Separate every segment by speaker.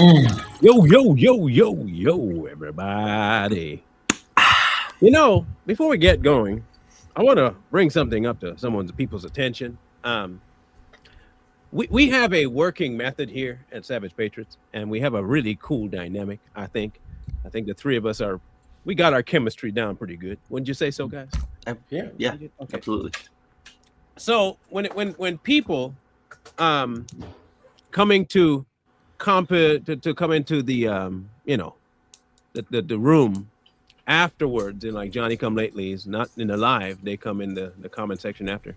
Speaker 1: Yo, yo, yo, yo, yo, everybody. Before we get going, I want to bring something up to people's attention. We have a working method here at Savage Patriots, and we have a really cool dynamic, I think. I think the three of us we got our chemistry down pretty good. Wouldn't you say so, guys?
Speaker 2: Yeah,
Speaker 1: Okay.
Speaker 2: absolutely.
Speaker 1: So when people coming to come into the the room afterwards, and like Johnny come lately is not in the live, they come in the comment section after,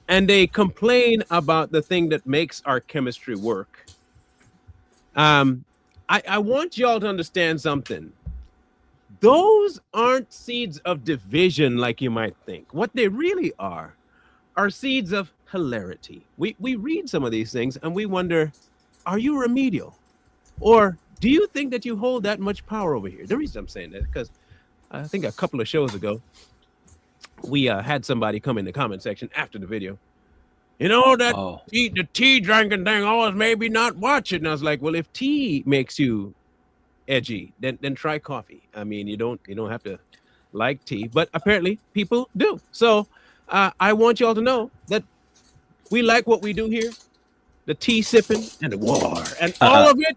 Speaker 1: and they complain about the thing that makes our chemistry work. I want y'all to understand something. Those aren't seeds of division like you might think. What they really are seeds of hilarity. We read some of these things and we wonder, are you remedial? Or do you think that you hold that much power over here? The reason I'm saying that is because I think a couple of shows ago, we had somebody come in the comment section after the video. The tea drinking thing always made me not watch it. And I was like, well, if tea makes you edgy, then try coffee. I mean, you don't have to like tea, but apparently people do. So I want y'all to know that we like what we do here. The tea sipping and the war and all of it.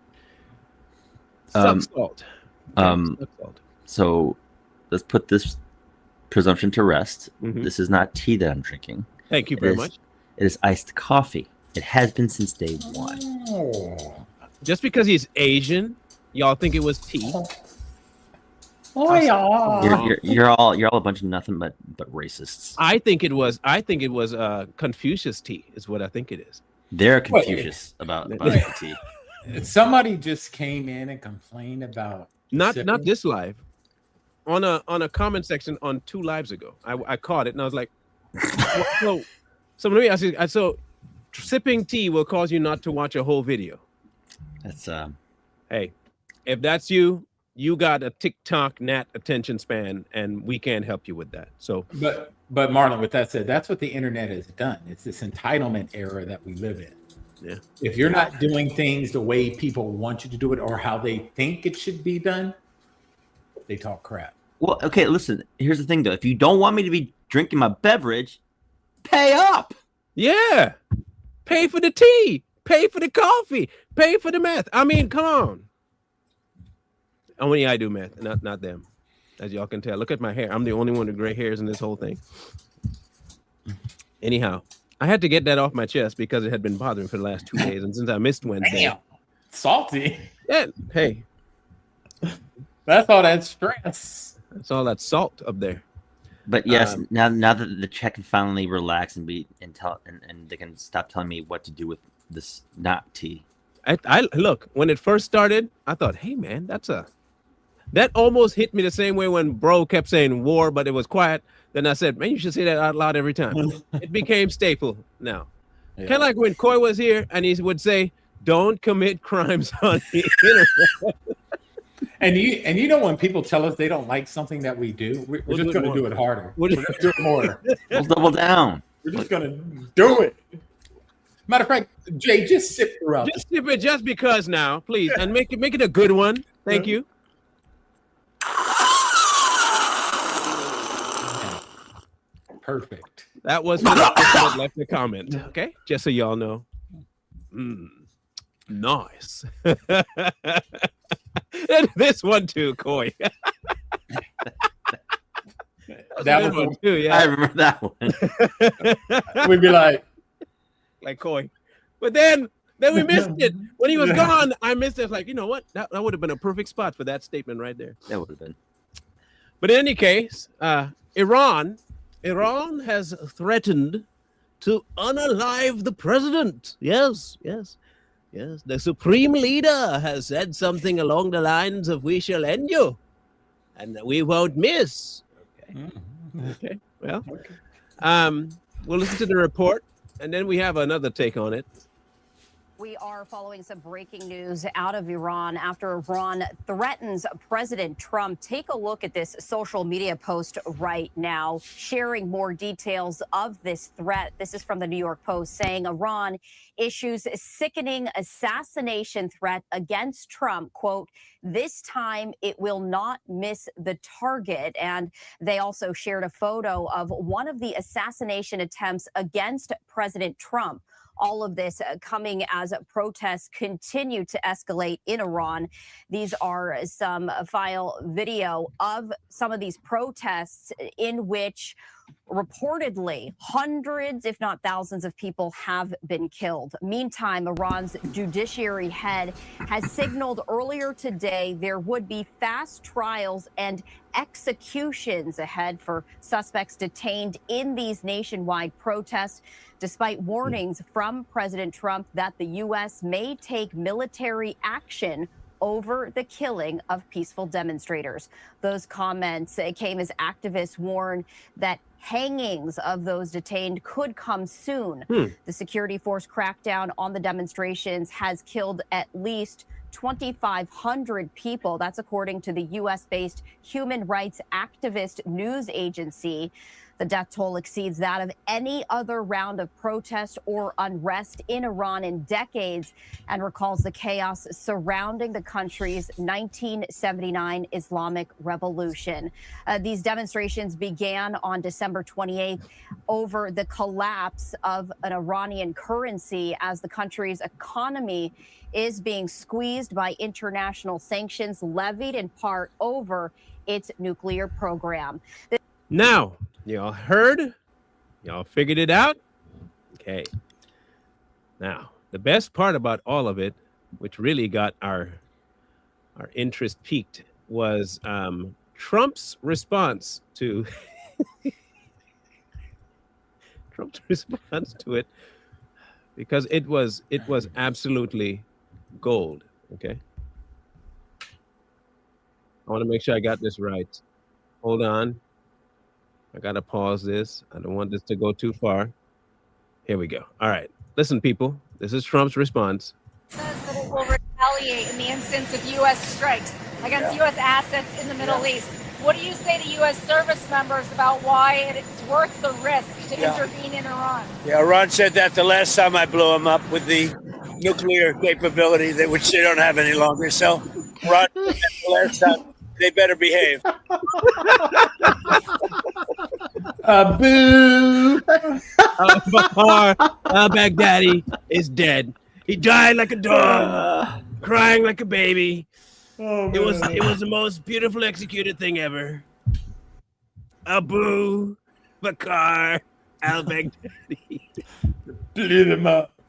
Speaker 1: Sucks salt.
Speaker 2: So let's put this presumption to rest.
Speaker 1: Mhm.
Speaker 2: This is not tea that I'm drinking.
Speaker 1: Thank you very much.
Speaker 2: It is iced coffee. It has been since day one.
Speaker 3: Oh.
Speaker 1: Just because he's Asian, y'all think it was tea.
Speaker 3: Oh yeah.
Speaker 2: You're all a bunch of nothing but racists.
Speaker 1: I think it was Confucius tea is what I think it is.
Speaker 2: They're Confucius about the tea.
Speaker 3: Somebody just came in and complained about
Speaker 1: Not
Speaker 3: sipping.
Speaker 1: this live. On a comment section on 2 lives ago. I caught it and I was like, so let me ask you, so sipping tea will cause you not to watch a whole video.
Speaker 2: That's
Speaker 1: Hey, if that's you got a TikTok gnat attention span and we can't help you with that. So
Speaker 3: But Marlon, with that said, that's what the internet has done. It's this entitlement era that we live in.
Speaker 1: yeah.
Speaker 3: If you're not doing things the way people want you to do it or how they think it should be done, they talk crap.
Speaker 2: well, okay, listen, here's the thing though. If you don't want me to be drinking my beverage, pay up.
Speaker 1: Yeah. Pay for the tea. Pay for the coffee. Pay for the meth. I mean, come on. Only I do meth, not them. As y'all can tell. Look at my hair. I'm the only one with gray hairs in this whole thing. Anyhow, I had to get that off my chest because it had been bothering for the last 2 days. And since I missed Wednesday.
Speaker 3: Damn. Salty.
Speaker 1: Yeah, hey,
Speaker 3: That's all that stress.
Speaker 1: that's all that salt up there.
Speaker 2: But yes, now that the check can finally relax and they can stop telling me what to do with this not tea.
Speaker 1: I look, when it first started, I thought, hey man, that almost hit me the same way when bro kept saying war, but it was quiet. Then I said, man, you should say that out loud every time. It became staple now.
Speaker 3: Yeah.
Speaker 1: Kind of like when Coy was here and he would say, don't commit crimes on the internet.
Speaker 3: And you know when people tell us they don't like something that we do, we're
Speaker 1: We'll
Speaker 3: just
Speaker 1: do it
Speaker 3: going to
Speaker 1: more.
Speaker 3: do it harder.
Speaker 1: We'll
Speaker 3: We're
Speaker 1: do-
Speaker 3: going to do it more.
Speaker 2: We'll double down.
Speaker 3: We're just going to do it. Matter of fact, Jay, just sip throughout.
Speaker 1: Just sip it just because now, please, and make it a good one. Thank you.
Speaker 3: Perfect.
Speaker 1: That was for the person that left the comment. Okay, just so y'all know. Nice. And this one too, Coy.
Speaker 3: That
Speaker 1: Good
Speaker 3: was
Speaker 1: one too,
Speaker 2: I
Speaker 1: yeah.
Speaker 2: remember that one.
Speaker 3: we'd be like,
Speaker 1: Coy. But then we missed it. When he was gone, I missed it. I was like, you know what? That would have been a perfect spot for that statement right there.
Speaker 2: That would have been.
Speaker 1: But in any case, Iran has threatened to unalive the president. Yes. The supreme leader has said something along the lines of, we shall end you and we won't miss. Okay. Well, we'll listen to the report and then we have another take on it.
Speaker 4: We are following some breaking news out of Iran after Iran threatens President Trump. Take a look at this social media post right now, sharing more details of this threat. This is from the New York Post saying Iran issues a sickening assassination threat against Trump. Quote, this time it will not miss the target. And they also shared a photo of one of the assassination attempts against President Trump. All of this coming as protests continue to escalate in Iran. These are some file video of some of these protests in which reportedly hundreds, if not thousands of people have been killed. Meantime, Iran's judiciary head has signaled earlier today there would be fast trials and executions ahead for suspects detained in these nationwide protests, despite warnings from President Trump that the U.S. may take military action over the killing of peaceful demonstrators. Those comments came as activists warn that hangings of those detained could come soon. The security force crackdown on the demonstrations has killed at least 2,500 people. That's according to the U.S.-based human rights activist news agency. The death toll exceeds that of any other round of protest or unrest in Iran in decades and recalls the chaos surrounding the country's 1979 Islamic Revolution. These demonstrations began on December 28th over the collapse of an Iranian currency as the country's economy is being squeezed by international sanctions levied in part over its nuclear program.
Speaker 1: Now, y'all heard? Y'all figured it out? Okay. Now, the best part about all of it, which really got our interest piqued, was Trump's response to Trump's response to it, because it was absolutely gold. Okay. I want to make sure I got this right. Hold on. I got to pause this. I don't want this to go too far. Here we go. All right. Listen, people. This is Trump's response.
Speaker 5: Says that it will retaliate in the instance of U.S. strikes against U.S. assets in the Middle East. What do you say to U.S. service members about why it's worth the risk to intervene in Iran?
Speaker 6: Yeah, Iran said that the last time I blew them up with the nuclear capability, which they don't have any longer. So, Iran said that the last time. They better behave.
Speaker 3: Boo!
Speaker 1: Bakar al-Baghdadi is dead. He died like a dog, crying like a baby. It was the most beautiful executed thing ever. Abu Bakar al-Baghdadi.
Speaker 3: Blew them up.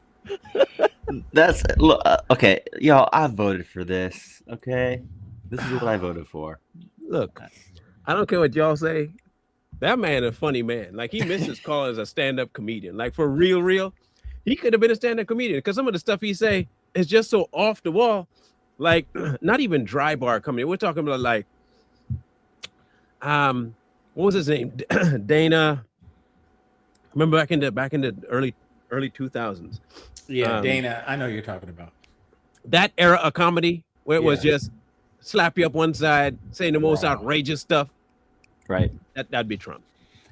Speaker 2: That's look, okay, y'all. I voted for this. Okay. This is what I voted for.
Speaker 1: Look, I don't care what y'all say. That man a funny man. Like, he missed his call as a stand-up comedian. Like, for real. He could have been a stand-up comedian because some of the stuff he say is just so off the wall. Like, not even dry bar comedy. We're talking about like, what was his name? Dana. Remember back in the early 2000s.
Speaker 3: Yeah, Dana. I know you're talking about
Speaker 1: that era of comedy where it was just slap you up one side, saying the most outrageous stuff.
Speaker 2: Right.
Speaker 1: That'd be Trump.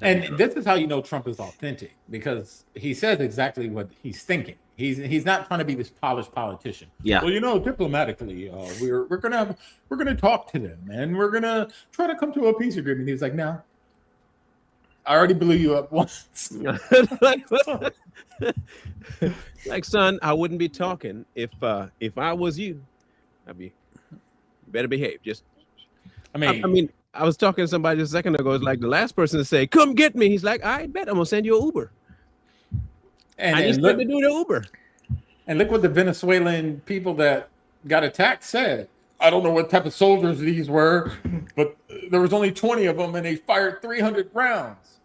Speaker 3: This is how you know Trump is authentic, because he says exactly what he's thinking. He's not trying to be this polished politician.
Speaker 2: Yeah.
Speaker 3: Well, diplomatically, we're gonna talk to them and we're gonna try to come to a peace agreement. He's like, no, I already blew you up once.
Speaker 1: Like, son, I wouldn't be talking if I was you. I'd be. Better behave. I mean, I was talking to somebody just a second ago. It's like the last person to say, "Come get me." He's like, "I bet I'm gonna send you an Uber." And he's going to do the Uber.
Speaker 3: And look what the Venezuelan people that got attacked said. I don't know what type of soldiers these were, but there was only 20 of them, and they fired 300 rounds.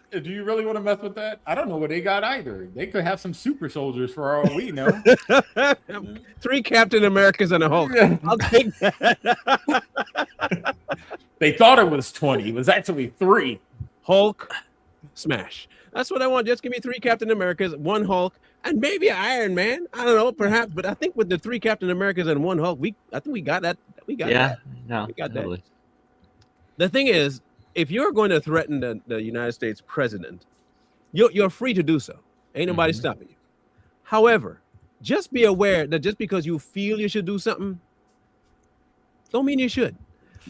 Speaker 3: Do you really want to mess with that? I don't know what they got either. They could have some super soldiers for all we know.
Speaker 1: 3 Captain Americas and a Hulk. Yeah. I'll take that.
Speaker 3: They thought it was 20. It was actually 3.
Speaker 1: Hulk, Smash. That's what I want. Just give me 3 Captain Americas, 1 Hulk, and maybe an Iron Man. I don't know, perhaps, but I think with the 3 Captain Americas and 1 Hulk, I think we got that. We got that.
Speaker 2: No,
Speaker 1: We got
Speaker 2: totally.
Speaker 1: that. The thing is, if you're going to threaten the United States president, you're free to do so. Ain't nobody stopping you. However, just be aware that just because you feel you should do something, don't mean you should.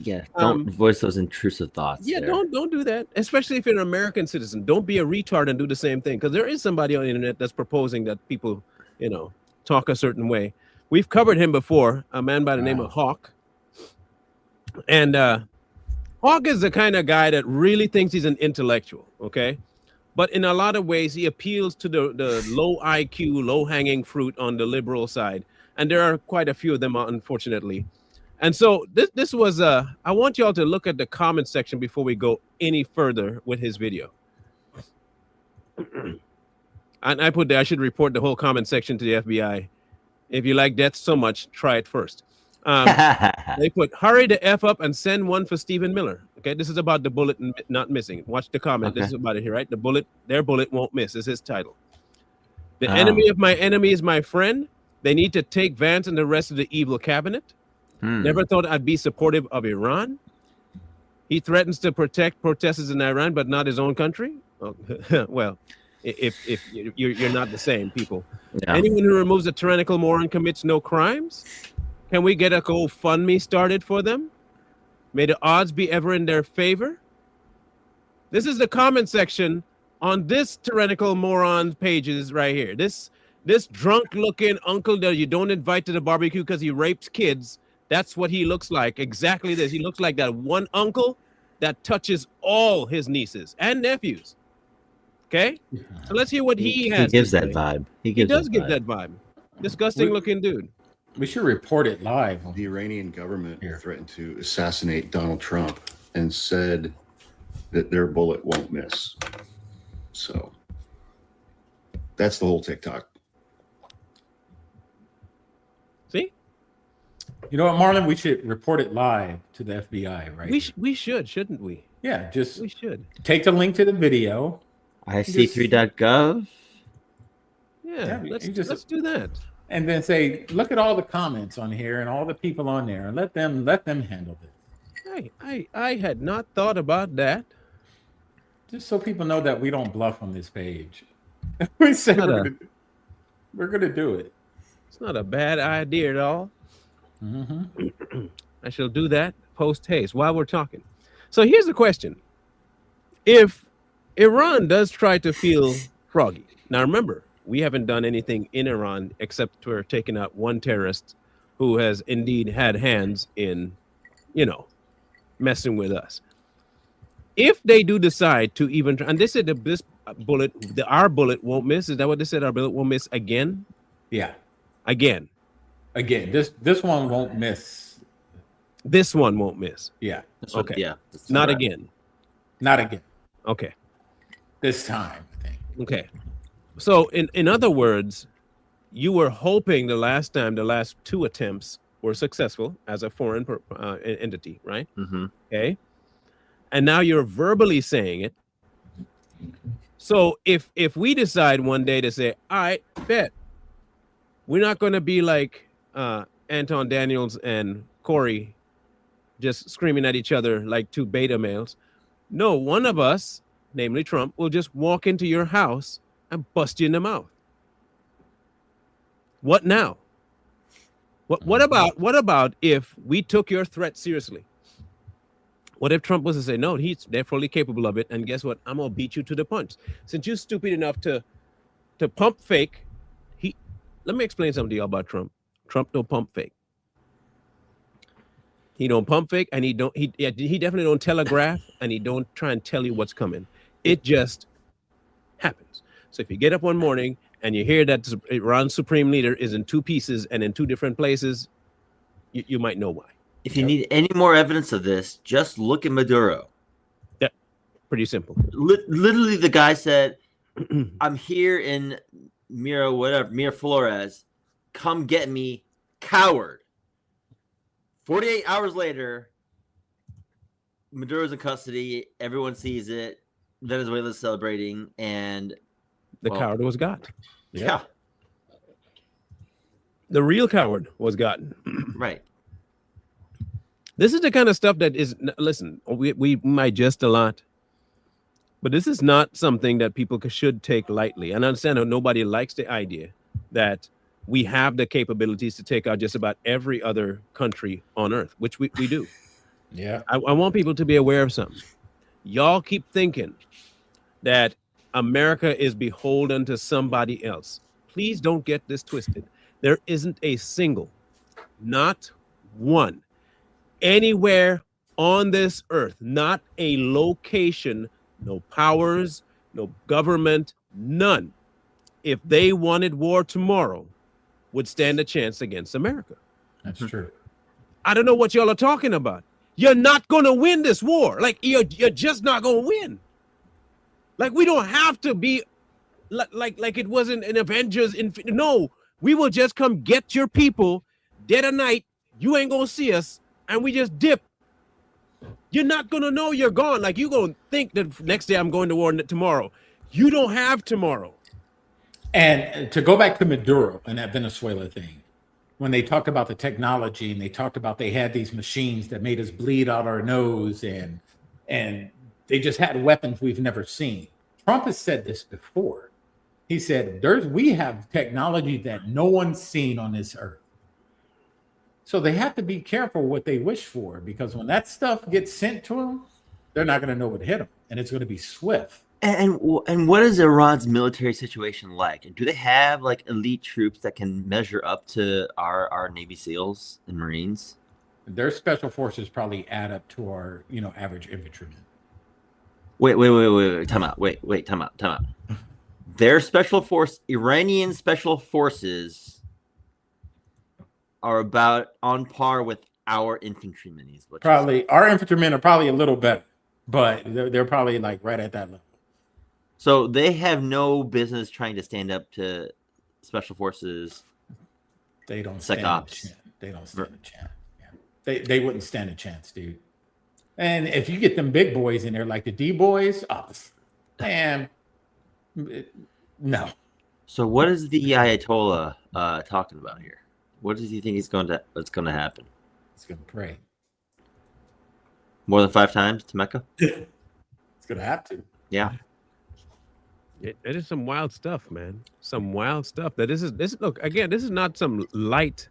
Speaker 2: Yeah, don't voice those intrusive thoughts.
Speaker 1: Yeah,
Speaker 2: there.
Speaker 1: don't do that. Especially if you're an American citizen. Don't be a retard and do the same thing. Because there is somebody on the internet that's proposing that people, talk a certain way. We've covered him before, a man by the name of Hawk. And Hawk is the kind of guy that really thinks he's an intellectual, okay? But in a lot of ways, he appeals to the low IQ, low-hanging fruit on the liberal side. And there are quite a few of them, unfortunately. And so this was I want y'all to look at the comment section before we go any further with his video. And I put there, I should report the whole comment section to the FBI. If you like death so much, try it first. They put, hurry the F up and send one for Stephen Miller. Okay, this is about the bullet not missing. Watch the comment.
Speaker 2: Okay.
Speaker 1: This is about it here, right? Their bullet won't miss is his title. The enemy of my enemy is my friend. They need to take Vance and the rest of the evil cabinet. Never thought I'd be supportive of Iran. He threatens to protect protesters in Iran, but not his own country. Oh, well, if you're not the same people.
Speaker 2: Yeah.
Speaker 1: Anyone who removes a tyrannical moron commits no crimes. Can we get a GoFundMe started for them? May the odds be ever in their favor. This is the comment section on this tyrannical moron pages right here. This drunk-looking uncle that you don't invite to the barbecue because he rapes kids. That's what he looks like. Exactly this. He looks like that one uncle that touches all his nieces and nephews. Okay? So let's hear what he has.
Speaker 2: He gives that vibe. He
Speaker 1: does give that vibe. Disgusting looking dude.
Speaker 3: We should report it live.
Speaker 7: The Iranian government threatened to assassinate Donald Trump and said that their bullet won't miss. So that's the whole TikTok.
Speaker 1: See?
Speaker 3: You know what, Marlon? We should report it live to the FBI, right?
Speaker 1: We should, shouldn't we?
Speaker 3: Yeah, just
Speaker 1: We should.
Speaker 3: take the link to the video.
Speaker 2: IC3.gov.
Speaker 1: Yeah,
Speaker 3: Yeah,
Speaker 1: let's
Speaker 3: you just-
Speaker 1: do that.
Speaker 3: And then say, look at all the comments on here and all the people on there, and let them handle this.
Speaker 1: I had not thought about that.
Speaker 3: Just so people know that we don't bluff on this page. We say we're gonna do it.
Speaker 1: It's not a bad idea at all. I shall do that post haste while we're talking. So here's the question. If Iran does try to feel froggy, now remember, we haven't done anything in Iran except for taking out one terrorist who has indeed had hands in, messing with us. If they do decide to even, and they said this bullet, our bullet won't miss. Is that what they said? Our bullet won't miss again?
Speaker 3: Yeah.
Speaker 1: Again.
Speaker 3: This one won't miss.
Speaker 1: This one won't miss.
Speaker 3: Yeah.
Speaker 1: Okay.
Speaker 2: Yeah.
Speaker 1: Not again.
Speaker 3: Not again.
Speaker 1: Okay.
Speaker 3: This time, I think.
Speaker 1: Okay. So in other words, you were hoping the last 2 attempts were successful as a foreign entity, right? Okay. And now you're verbally saying it. So if we decide one day to say, all right, bet, we're not going to be like Anton Daniels and Corey just screaming at each other like 2 beta males. No, one of us, namely Trump, will just walk into your house and bust you in the mouth. What now? What about if we took your threat seriously? What if Trump was to say, no, they're fully capable of it, and guess what? I'm gonna beat you to the punch. Since you're stupid enough to pump fake, let me explain something to you about Trump. Trump don't pump fake. He don't pump fake, and he definitely don't telegraph, and he don't try and tell you what's coming. It just happens. So if you get up one morning and you hear that Iran's supreme leader is in 2 pieces and in 2 different places, you might know why.
Speaker 2: If you need any more evidence of this, just look at Maduro.
Speaker 1: Yeah, pretty simple.
Speaker 2: Literally, the guy said, "I'm here in Miraflores. Come get me, coward." 48 hours later, Maduro's in custody. Everyone sees it. Venezuela's celebrating, and
Speaker 1: The coward was got.
Speaker 2: yeah,
Speaker 1: The real coward was gotten.
Speaker 2: right.
Speaker 1: This is the kind of stuff that is, listen, we might jest a lot, but this is not something that people should take lightly. And I understand that nobody likes the idea that we have the capabilities to take out just about every other country on earth, which we do.
Speaker 3: Yeah.
Speaker 1: I want people to be aware of something. Y'all keep thinking that America is beholden to somebody else. Please don't get this twisted. There isn't a single, not one, anywhere on this earth, not a location, no powers, no government, none, if they wanted war tomorrow, would stand a chance against America.
Speaker 3: That's true.
Speaker 1: I don't know what y'all are talking about. You're not going to win this war. Like, you're just not going to win. Like, we don't have to be like it wasn't an Avengers. No, we will just come get your people dead of night. You ain't going to see us. And we just dip. You're not going to know you're gone. Like, you're going to think that next day I'm going to war tomorrow. You don't have tomorrow.
Speaker 3: And to go back to Maduro and that Venezuela thing, when they talked about the technology and they talked about they had these machines that made us bleed out our nose and they just had weapons we've never seen. Trump has said this before. He said, we have technology that no one's seen on this earth. So they have to be careful what they wish for, because when that stuff gets sent to them, they're not going to know what hit them, and it's going to be swift.
Speaker 2: And what is Iran's military situation like? And do they have like elite troops that can measure up to our Navy SEALs and Marines?
Speaker 3: Their special forces probably add up to our, average infantrymen.
Speaker 2: Wait. Time out. Their Iranian special forces are about on par with our infantrymen.
Speaker 3: Probably our infantrymen are probably a little better, but they're probably like right at that level.
Speaker 2: So they have no business trying to stand up to special forces.
Speaker 3: They don't stand a chance. They don't stand a chance. Yeah. They wouldn't stand a chance, dude. And if you get them big boys in there, like the D boys, man, no.
Speaker 2: So what is the Ayatollah talking about here? What does he think what's going to happen?
Speaker 3: He's going to pray.
Speaker 2: More than 5 times to Mecca?
Speaker 3: It's going to have to.
Speaker 2: Yeah.
Speaker 1: It is some wild stuff, man. Some wild stuff. This look, again, this is not some light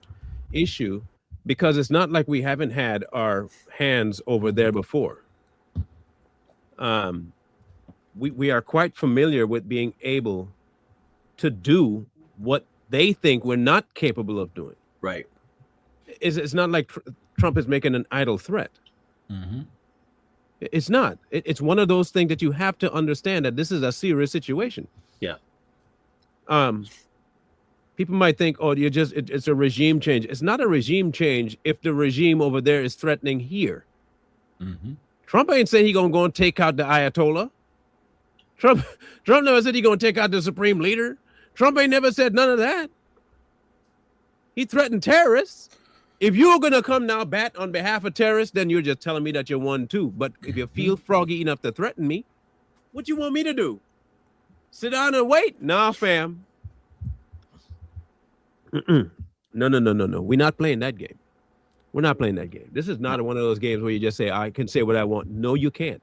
Speaker 1: issue, because it's not like we haven't had our hands over there before. We are quite familiar with being able to do what they think we're not capable of doing.
Speaker 2: Right.
Speaker 1: It's not like Trump is making an idle threat.
Speaker 3: Mm-hmm.
Speaker 1: It's not. It's one of those things that you have to understand that this is a serious situation.
Speaker 2: Yeah.
Speaker 1: People might think, oh, it's a regime change. It's not a regime change if the regime over there is threatening here.
Speaker 3: Mm-hmm.
Speaker 1: Trump ain't saying he's going to go and take out the Ayatollah. Trump never said he's going to take out the supreme leader. Trump ain't never said none of that. He threatened terrorists. If you're going to come now bat on behalf of terrorists, then you're just telling me that you're one too. But if you feel froggy enough to threaten me, what you want me to do? Sit down and wait? Nah, fam. No. We're not playing that game. We're not playing that game. This is not one of those games where you just say, I can say what I want. No, you can't.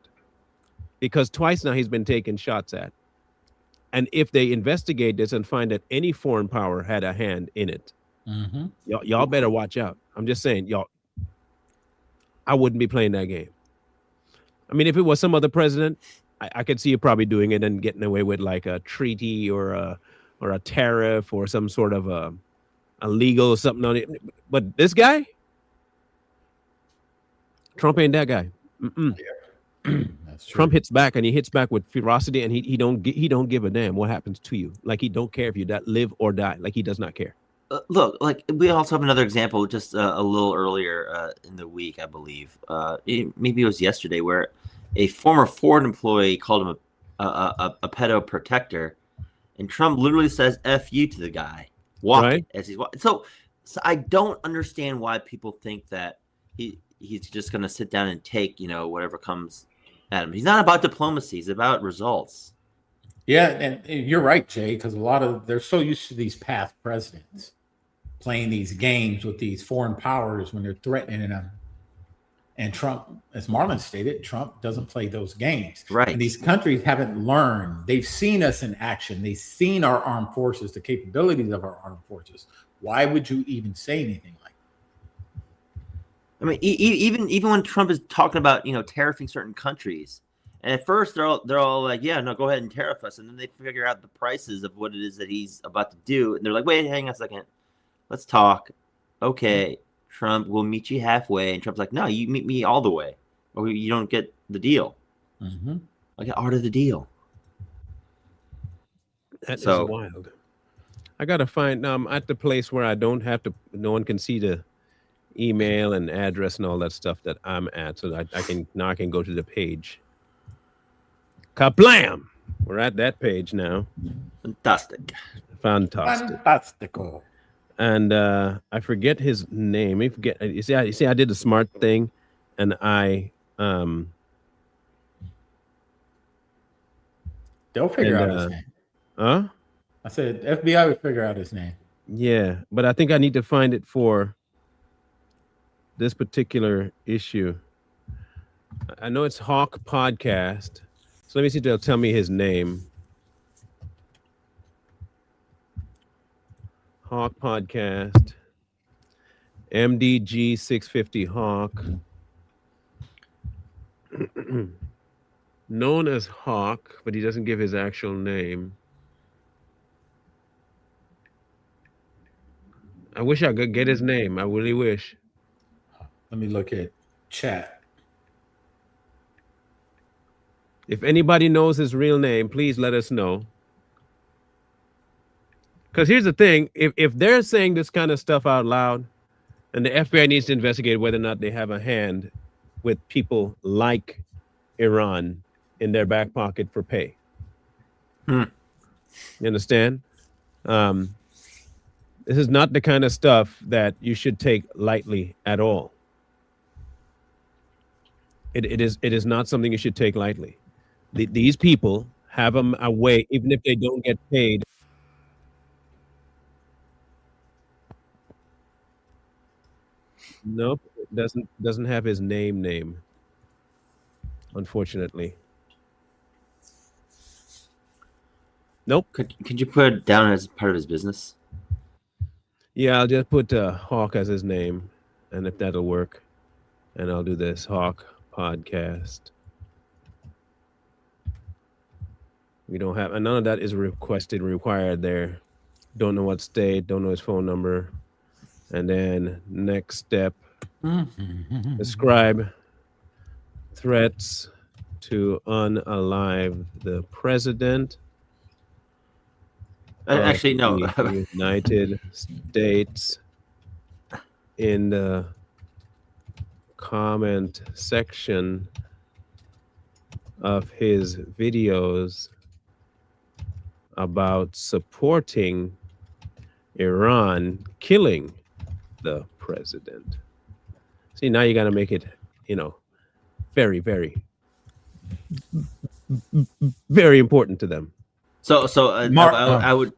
Speaker 1: Because twice now he's been taken shots at. And if they investigate this and find that any foreign power had a hand in it,
Speaker 3: mm-hmm.
Speaker 1: y'all better watch out. I'm just saying, y'all, I wouldn't be playing that game. I mean, if it was some other president, I could see you probably doing it and getting away with like a treaty or a tariff or some sort of a legal something on it. But this guy, Trump ain't that guy.
Speaker 3: That's true.
Speaker 1: Trump hits back, and he hits back with ferocity, and he don't give a damn what happens to you. Like, he don't care if you live or die. Like, he does not care.
Speaker 2: Look, like, we also have another example just a little earlier in the week, I believe. Maybe it was yesterday, where a former Ford employee called him a pedo protector, and Trump literally says "F you" to the guy walking
Speaker 1: Right.
Speaker 2: as he's walking. So I don't understand why people think that he's just going to sit down and take whatever comes Adam. He's not about diplomacy. He's about results.
Speaker 3: Yeah, and you're right, Jay, because they're so used to these past presidents playing these games with these foreign powers when they're threatening them. And Trump, as Marlon stated, Trump doesn't play those games.
Speaker 2: Right.
Speaker 3: And these countries haven't learned. They've seen us in action. They've seen our armed forces, the capabilities of our armed forces. Why would you even say anything like that?
Speaker 2: I mean, even when Trump is talking about tariffing certain countries, and at first they're all like, yeah, no, go ahead and tariff us, and then they figure out the prices of what it is that he's about to do, and they're like, wait, hang on a second, let's talk. Okay, Trump, we'll meet you halfway, and Trump's like, no, you meet me all the way, or you don't get the deal.
Speaker 3: Mm-hmm.
Speaker 2: I got art of the deal.
Speaker 1: That is wild. I gotta find at the place where I don't have to. No one can see the email and address and all that stuff that I'm at, so that I can go to the page. Kablam! We're at that page now.
Speaker 2: Fantastic.
Speaker 3: Fantastical.
Speaker 1: And I forget his name. I forget. You see, I did the smart thing, and I
Speaker 3: they'll figure out his name.
Speaker 1: Huh?
Speaker 3: I said FBI would figure out his name.
Speaker 1: Yeah, but I think I need to find it for this particular issue. I know it's Hawk Podcast. So let me see if they'll tell me his name. Hawk Podcast. MDG 650 Hawk. Known as Hawk, but he doesn't give his actual name. I wish I could get his name. I really wish.
Speaker 3: Let me look at chat.
Speaker 1: If anybody knows his real name, please let us know. Because here's the thing. If they're saying this kind of stuff out loud, and the FBI needs to investigate whether or not they have a hand with people like Iran in their back pocket for pay. You understand? This is not the kind of stuff that you should take lightly at all. It is not something you should take lightly. These people have a way, even if they don't get paid. Nope, it doesn't have his name, unfortunately. Nope.
Speaker 2: Could you put it down as part of his business?
Speaker 1: Yeah, I'll just put Hawk as his name, and if that'll work, and I'll do this Hawk Podcast. We don't have, and none of that is required there. Don't know what state, don't know his phone number. And then next step, describe threats to unalive the president.
Speaker 2: Actually, no.
Speaker 1: The United States in the comment section of his videos about supporting Iran killing the president. See, now you got to make it, very, very, very important to them.
Speaker 2: So I would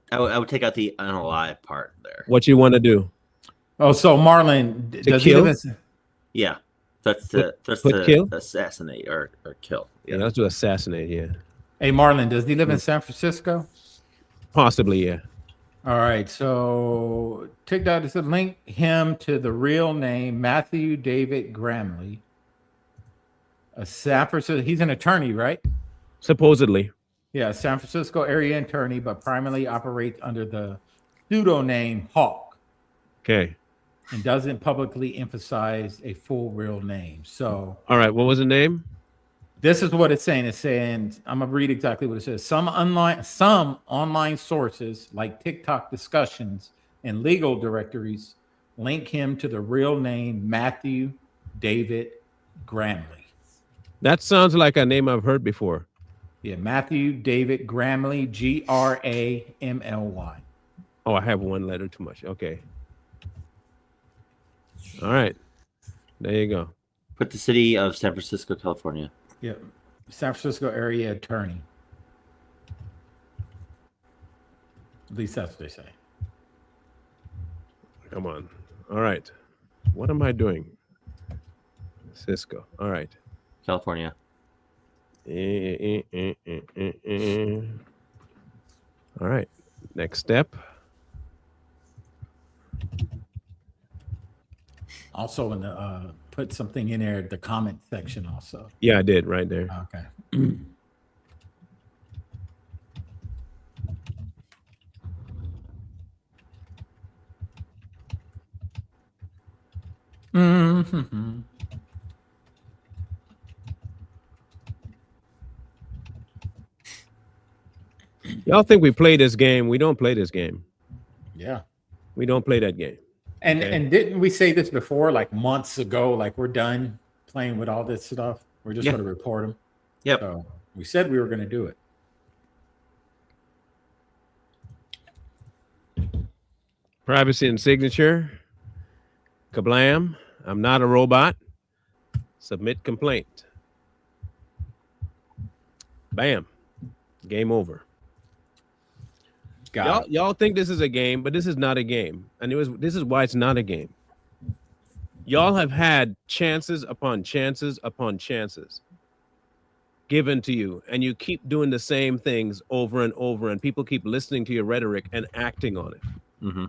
Speaker 2: take out the unalive part there.
Speaker 1: What you want to do?
Speaker 3: Oh, so Marlon, does he live in?
Speaker 2: Yeah, that's to
Speaker 1: kill?
Speaker 2: Assassinate or kill.
Speaker 1: Yeah, let's do assassinate. Yeah.
Speaker 3: Hey, Marlon, does he live in San Francisco?
Speaker 1: Possibly, yeah.
Speaker 3: All right, so TikTok is to link him to the real name Matthew David Gramley, a San Francisco. He's an attorney, right?
Speaker 1: Supposedly.
Speaker 3: Yeah, San Francisco area attorney, but primarily operates under the pseudonym Hawk.
Speaker 1: Okay.
Speaker 3: And doesn't publicly emphasize a full real name. So,
Speaker 1: all right, what was the name?
Speaker 3: This is what it's saying. It's saying, I'm gonna read exactly what it says. Some online sources like TikTok discussions and legal directories link him to the real name Matthew David Gramley.
Speaker 1: That sounds like a name I've heard before.
Speaker 3: Yeah, Matthew David Gramley, Gramly.
Speaker 1: Oh, I have one letter too much. Okay. All right. There you go.
Speaker 2: Put the city of San Francisco, California.
Speaker 3: Yep. San Francisco area attorney. At least that's what they say.
Speaker 1: Come on. All right. What am I doing? Cisco. All right.
Speaker 2: California.
Speaker 1: All right. Next step.
Speaker 3: Also, in the put something in there, the comment section also.
Speaker 1: Yeah, I did right there.
Speaker 3: Okay. Mm-hmm.
Speaker 1: Y'all think we play this game? We don't play this game.
Speaker 3: Yeah.
Speaker 1: We don't play that game.
Speaker 3: And
Speaker 1: Okay.
Speaker 3: and didn't we say this before, like months ago? Like we're done playing with all this stuff. We're just going to report them.
Speaker 2: Yep.
Speaker 3: So we said we were going to do it.
Speaker 1: Privacy and signature. Kablam. I'm not a robot. Submit complaint. Bam. Game over. Y'all think this is a game, but this is not a game. And this is why it's not a game. Y'all have had chances upon chances upon chances given to you, and you keep doing the same things over and over, and people keep listening to your rhetoric and acting on it.
Speaker 2: Mm-hmm.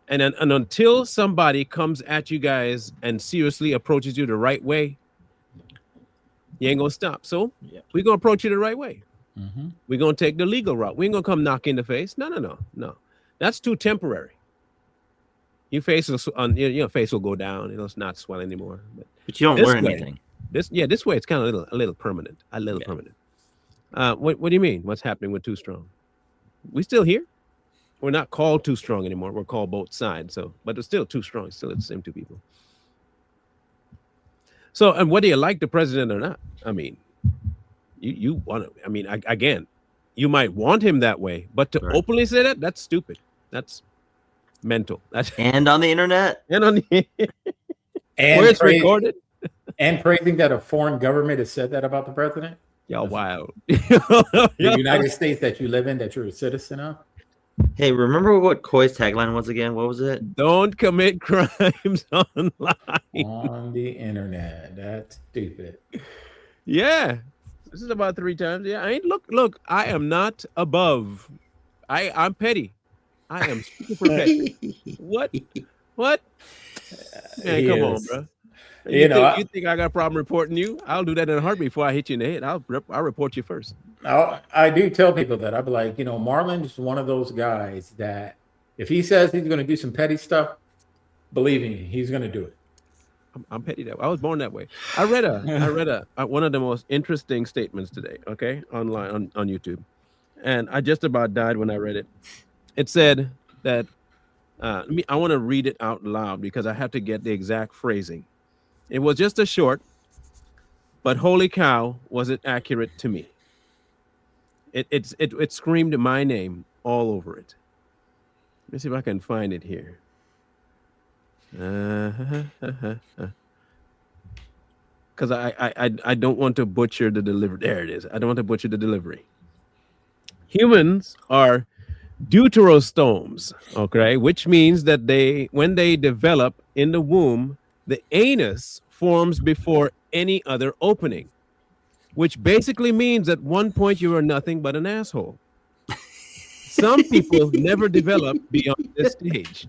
Speaker 1: And until somebody comes at you guys and seriously approaches you the right way, you ain't gonna stop. So we're gonna approach you the right way.
Speaker 3: Mm-hmm.
Speaker 1: We're gonna take the legal route. We ain't gonna come knock in the face. No. That's too temporary. Your face will, your face will go down. It's not swell anymore.
Speaker 2: But you don't learn anything.
Speaker 1: This way it's kind of a little permanent. Permanent. What do you mean? What's happening with Too Strong? We still here? We're not called Too Strong anymore. We're called Both Sides. So, but it's still Too Strong. It's still the same two people. So, and whether you like the president or not, I mean, you want to. I mean, again, you might want him that way, but to openly say that's stupid. That's mental.
Speaker 2: And on the internet,
Speaker 1: and on the
Speaker 3: and
Speaker 1: where it's recorded,
Speaker 3: and praising that a foreign government has said that about the president.
Speaker 1: Y'all wild.
Speaker 3: The United States that you live in, that you're a citizen of.
Speaker 2: Hey, remember what Koi's tagline was again? What was it?
Speaker 1: Don't commit crimes online.
Speaker 3: On the internet. That's stupid.
Speaker 1: Yeah. This is about 3 times. Yeah. Look, I am not above. I'm petty. I am super petty. What? Man, come on, bro. You think I got a problem reporting you? I'll do that in a heartbeat before I hit you in the head. I'll report you first.
Speaker 3: I do tell people that. I'll be like, Marlon's one of those guys that if he says he's going to do some petty stuff, believe me, he's going to do it.
Speaker 1: I'm petty that way. I was born that way. I read one of the most interesting statements today, okay, online on YouTube. And I just about died when I read it. It said that, I want to read it out loud because I have to get the exact phrasing. It was just a short, but holy cow, was it accurate to me. It screamed my name all over it. Let me see if I can find it here. Because I don't want to butcher the delivery. There it is. I don't want to butcher the delivery. Humans are deuterostomes, okay, which means that when they develop in the womb, the anus forms before any other opening, which basically means at one point you are nothing but an asshole. Some people never develop beyond this stage.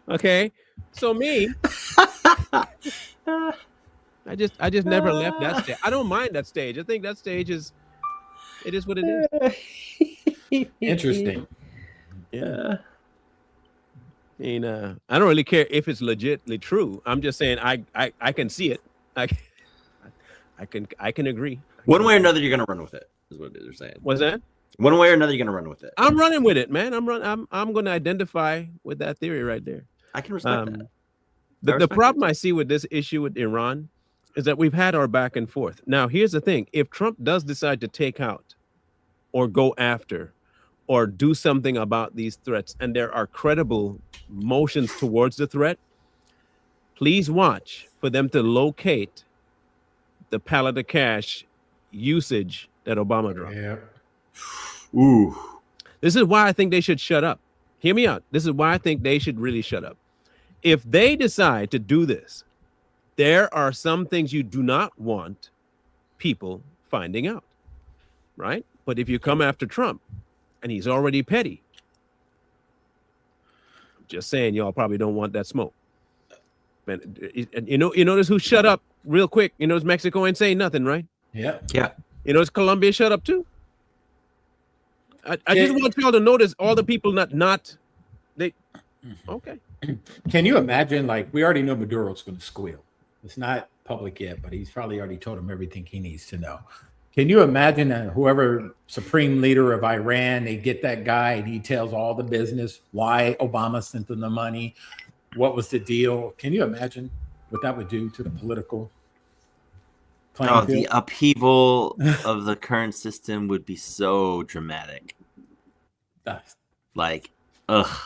Speaker 1: Okay. So me, I just never left that stage. I don't mind that stage. I think that stage is what it is.
Speaker 3: Interesting.
Speaker 1: Yeah. And I don't really care if it's legitimately true. I'm just saying I can see it. I can agree.
Speaker 2: One way or another, you're gonna run with it. Is what they're saying.
Speaker 1: What's that?
Speaker 2: One way or another, you're gonna run with it.
Speaker 1: I'm running with it, man. I'm gonna identify with that theory right there.
Speaker 2: I can respect that.
Speaker 1: The problem I see with this issue with Iran is that we've had our back and forth. Now, here's the thing. If Trump does decide to take out or go after or do something about these threats, and there are credible motions towards the threat, please watch for them to locate the pallet of cash usage that Obama dropped.
Speaker 3: Yeah.
Speaker 2: Ooh.
Speaker 1: This is why I think they should shut up. Hear me out. This is why I think they should really shut up. If they decide to do this, there are some things you do not want people finding out, right? But if you come after Trump and he's already petty, just saying, y'all probably don't want that smoke. And you notice who shut up real quick? You notice Mexico ain't saying nothing, right?
Speaker 3: Yeah.
Speaker 2: Yeah.
Speaker 1: You notice Colombia shut up too. I just want y'all to notice all the people they. Okay.
Speaker 3: Can you imagine? Like, we already know Maduro's going to squeal. It's not public yet, but he's probably already told him everything he needs to know. Can you imagine whoever supreme leader of Iran, they get that guy and he tells all the business, why Obama sent them the money, what was the deal? Can you imagine what that would do to the political playing field?
Speaker 2: The upheaval of the current system would be so dramatic. Like, ugh.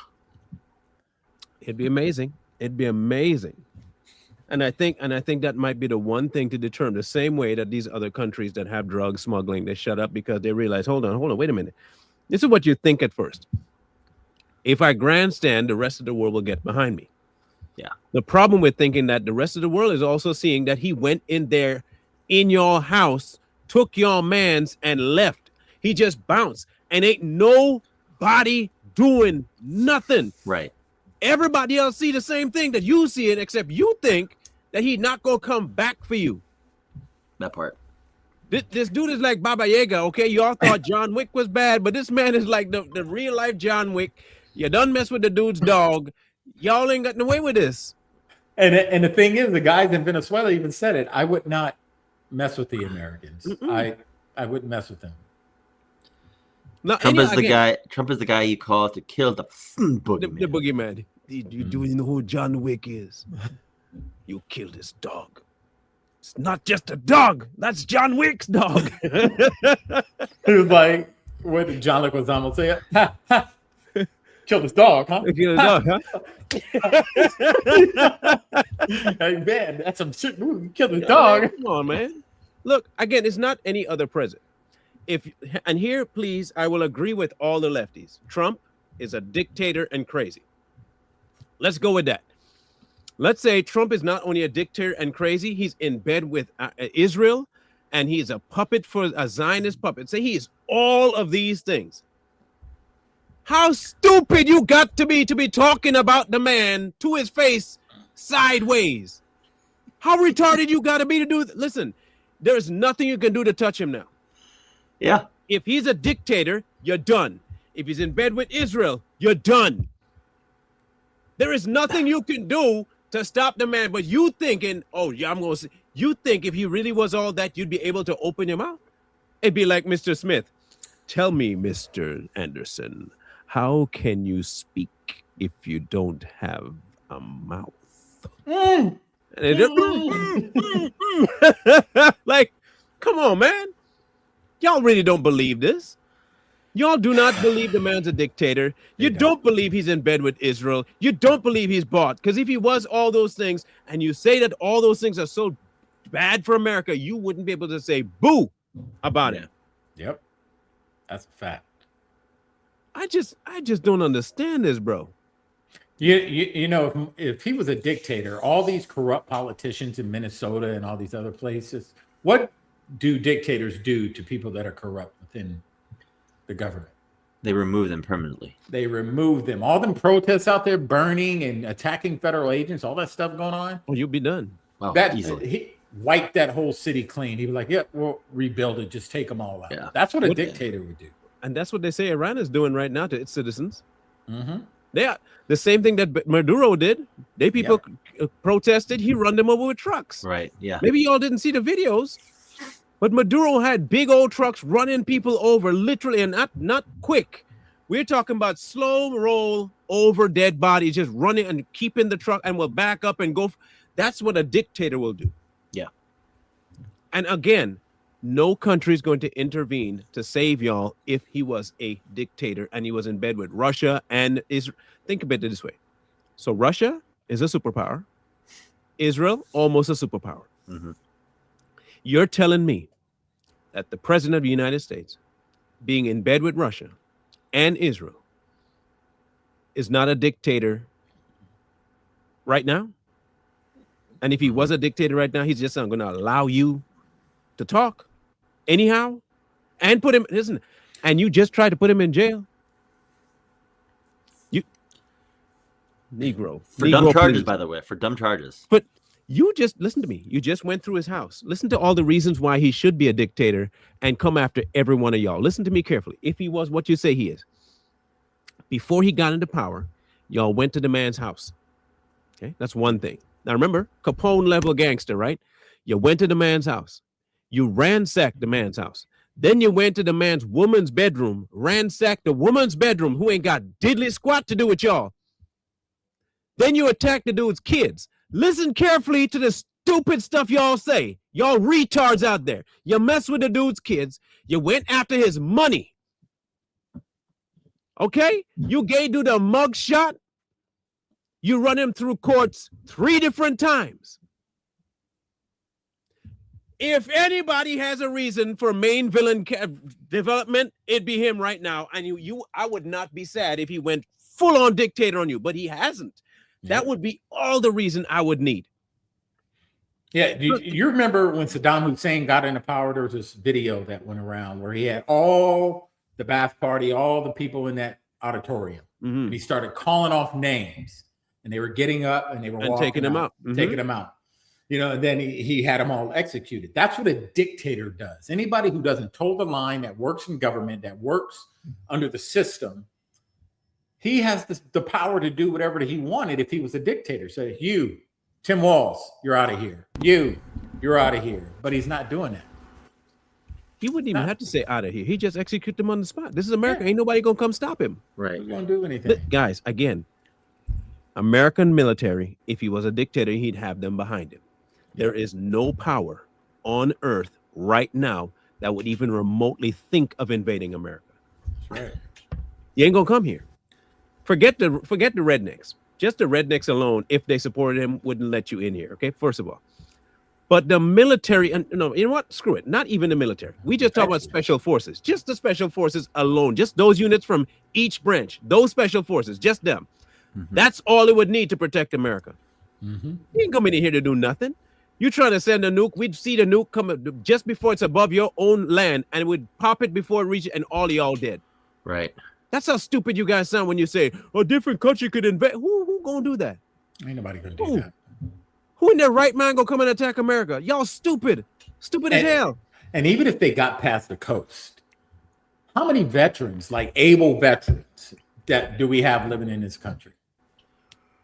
Speaker 1: It'd be amazing. It'd be amazing. And I think that might be the one thing to determine, the same way that these other countries that have drug smuggling, they shut up because they realize, hold on, wait a minute. This is what you think at first. If I grandstand, the rest of the world will get behind me.
Speaker 2: Yeah.
Speaker 1: The problem with thinking that the rest of the world is also seeing that he went in there in your house, took your mans and left. He just bounced and ain't nobody doing nothing.
Speaker 2: Right.
Speaker 1: Everybody else see the same thing that you see it, except you think that he not gonna come back for you.
Speaker 2: That part.
Speaker 1: This dude is like Baba Yaga, okay? Y'all thought John Wick was bad, but this man is like the real life John Wick. You done mess with the dude's dog. Y'all ain't gotten away with this.
Speaker 3: And the thing is, the guys in Venezuela even said it. I would not mess with the Americans. I wouldn't mess with them.
Speaker 1: No,
Speaker 2: Trump is the guy you call to kill the boogeyman.
Speaker 1: The boogeyman. Do you know who John Wick is? You killed his dog. It's not just a dog. That's John Wick's dog.
Speaker 3: It was like, what did John Leguizamo say? Ha, ha. Killed his dog, huh?
Speaker 1: Killed his dog, huh?
Speaker 3: Hey, man, that's some shit. Ooh, killed his dog.
Speaker 1: Come on, man. Look, again, it's not any other president. And here, please, I will agree with all the lefties. Trump is a dictator and crazy. Let's go with that. Let's say Trump is not only a dictator and crazy, he's in bed with Israel, and he is a puppet for a Zionist puppet. Say he is all of these things. How stupid you got to be talking about the man to his face sideways. How retarded you got to be to do that? Listen, there's nothing you can do to touch him now.
Speaker 2: Yeah.
Speaker 1: If he's a dictator, you're done. If he's in bed with Israel, you're done. There is nothing you can do to stop the man. But you thinking, oh, yeah, I'm going to say, you think if he really was all that, you'd be able to open your mouth? It'd be like Mr. Smith. Tell me, Mr. Anderson, how can you speak if you don't have a mouth? Like, come on, man. Y'all really don't believe this. Y'all do not believe the man's a dictator. You don't believe he's in bed with Israel. You don't believe he's bought. Because if he was all those things, and you say that all those things are so bad for America, you wouldn't be able to say boo about it.
Speaker 3: Yep. That's a fact.
Speaker 1: I just don't understand this, bro.
Speaker 3: You know, if he was a dictator, all these corrupt politicians in Minnesota and all these other places, what do dictators do to people that are corrupt within the government?
Speaker 2: They remove them permanently.
Speaker 3: They remove them. All them protests out there burning and attacking federal agents, all that stuff going on.
Speaker 1: Oh, you'll be done.
Speaker 2: Well, easily.
Speaker 3: He wiped that whole city clean. He'd be like, "Yep, we'll rebuild it. Just take them all out."
Speaker 2: Yeah.
Speaker 3: That's what a dictator would do.
Speaker 1: And that's what they say Iran is doing right now to its citizens.
Speaker 3: Mm-hmm.
Speaker 1: They are the same thing that Maduro did. People protested. He run them over with trucks.
Speaker 2: Right. Yeah.
Speaker 1: Maybe y'all didn't see the videos, but Maduro had big old trucks running people over, literally, and not quick. We're talking about slow roll over dead bodies, just running and keeping the truck, and will back up and go. That's what a dictator will do.
Speaker 2: Yeah.
Speaker 1: And again, no country is going to intervene to save y'all if he was a dictator and he was in bed with Russia and Israel. Think about it this way. So Russia is a superpower. Israel, almost a superpower.
Speaker 2: Mm-hmm.
Speaker 1: You're telling me that the president of the United States, being in bed with Russia and Israel, is not a dictator right now? And if he was a dictator right now, he's just not going to allow you to talk anyhow and put him, listen, and you just tried to put him in jail. You, Negro.
Speaker 2: For
Speaker 1: Negro,
Speaker 2: dumb charges,
Speaker 1: please.
Speaker 2: by the way, for dumb charges.
Speaker 1: But you just, listen to me. You just went through his house. Listen to all the reasons why he should be a dictator and come after every one of y'all. Listen to me carefully. If he was what you say he is, before he got into power, y'all went to the man's house. Okay, that's one thing. Now remember, Capone level gangster, right? You went to the man's house. You ransacked the man's house. Then you went to the man's woman's bedroom, ransacked the woman's bedroom who ain't got diddly squat to do with y'all. Then you attacked the dude's kids. Listen carefully to the stupid stuff y'all say. Y'all retards out there. You mess with the dude's kids. You went after his money. Okay? You gave dude a mug shot. You run him through courts 3 different times. If anybody has a reason for main villain development, it'd be him right now. And I would not be sad if he went full on dictator on you, but he hasn't. That would be all the reason I would need.
Speaker 3: Yeah, you remember when Saddam Hussein got into power, there was this video that went around where he had all the Ba'ath Party, all the people in that auditorium.
Speaker 1: Mm-hmm.
Speaker 3: And he started calling off names. And they were getting up and they were walking
Speaker 1: taking them out. Mm-hmm.
Speaker 3: Taking them out. You know, and then he had them all executed. That's what a dictator does. Anybody who doesn't toe the line, that works in government, that works under the system, he has the power to do whatever he wanted if he was a dictator. So you, Tim Walz, you're out of here. You're out of here. But he's not doing that.
Speaker 1: He wouldn't even have to say out of here. He just execute them on the spot. This is America. Ain't nobody gonna come stop him.
Speaker 2: Right.
Speaker 3: He's gonna do anything.
Speaker 1: Guys, again, American military, if he was a dictator, he'd have them behind him. There is no power on earth right now that would even remotely think of invading America.
Speaker 3: That's right.
Speaker 1: You ain't gonna come here. Forget the rednecks. Just the rednecks alone, if they supported him, wouldn't let you in here. Okay, first of all. But the military, and no, you know what? Screw it. Not even the military. We just talk about special forces. Just the special forces alone. Just those units from each branch. Those special forces. Just them. Mm-hmm. That's all it would need to protect America. Mm-hmm. You ain't coming in here to do nothing. You trying to send a nuke, we'd see the nuke come just before it's above your own land, and we'd pop it before it reaches, and all y'all dead.
Speaker 2: Right.
Speaker 1: That's how stupid you guys sound when you say a different country could invade. Who gonna do that?
Speaker 3: Ain't nobody gonna do that.
Speaker 1: Who in their right mind gonna come and attack America? Y'all stupid. Stupid as hell.
Speaker 3: And even if they got past the coast, how many veterans, like able veterans, that do we have living in this country?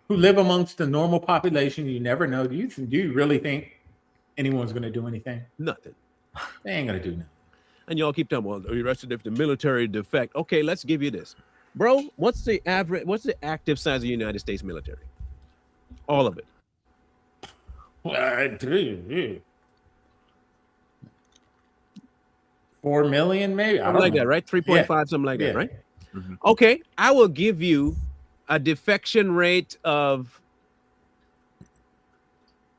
Speaker 3: Who live amongst the normal population? You never know. Do you really think anyone's going to do anything?
Speaker 1: Nothing.
Speaker 3: They ain't going to do nothing.
Speaker 1: And y'all keep telling me, well, are you arrested if the military defect? Okay, let's give you this. Bro, what's the active size of the United States military? All of it.
Speaker 3: 4 million, maybe?
Speaker 1: Something like that, right? 3.5, something like that, right?
Speaker 2: Mm-hmm.
Speaker 1: Okay, I will give you a defection rate of